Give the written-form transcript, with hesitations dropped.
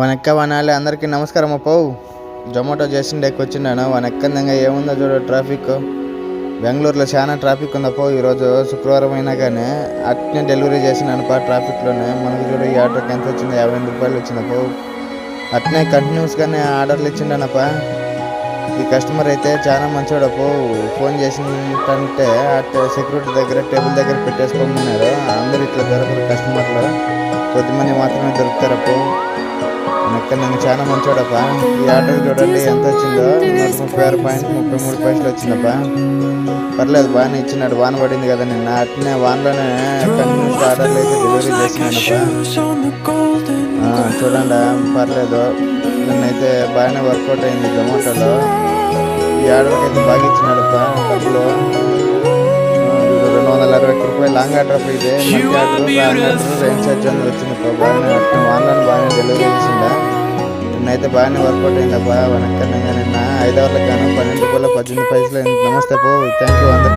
వనక్క వనాలి అందరికీ నమస్కారం అప్పో. జొమాటో చేసిండేకి వచ్చినాను. వనక్కందంగా ఏముందో చూడు ట్రాఫిక్. బెంగళూరులో చాలా ట్రాఫిక్ ఉందప్పో. ఈరోజు శుక్రవారం అయినా కానీ అట్నే డెలివరీ చేసినాను ట్రాఫిక్లోనే. మనకు చూడు ఈ ఆటోకి ఎంత వచ్చింది, 58 రూపాయలు వచ్చిందప్పో. అట్నే కంటిన్యూస్గానే ఆర్డర్లు ఇచ్చిండనప్ప. ఈ కస్టమర్ అయితే చాలా మంచివాడప్పో. ఫోన్ చేసిందంటే అట్టే సెక్యూరిటీ దగ్గర టేబుల్ దగ్గర పెట్టేసుకోమన్నారు. అందరు ఇట్లా దొరకరు కస్టమర్లు, కొద్దిమంది మాత్రమే దొరుకుతారప్పో. నన్ను చాలా మంచోడప్ప. ఈ ఆటోకి చూడండి ఎంత వచ్చిందో, 136.33 వచ్చిందప్ప. పర్లేదు, బాగానే ఇచ్చినాడు. వాన పడింది కదా నిన్న, అట్నే వానలోనే కంటిన్యూస్ ఆర్డర్లు అయితే డెలివరీ చేసినాడప్ప. చూడండి పర్లేదు, నన్నైతే బాగానే వర్కౌట్ అయింది జొమాటోలో. ఈ ఆర్డర్కి అయితే బాగా ఇచ్చినాడప్ప డబ్బులు. 261 రూపాయలు లాంగ్ ఆర్డర్ అప్పుడు. ఇదే మధ్య order, long order, rain charge అని వచ్చిందప్ప. బాగానే అట్లా వానలను బాగానే డెలివరీ చేసిందా. నిన్నైతే బాగానే వర్కౌట్ అయిందప్ప. వెనక్కనంగా నిన్న 5 అవర్లకు గాను 12 రూపాయలు 18 పైసలు. నమస్తే పో. థ్యాంక్ యూ అందరు.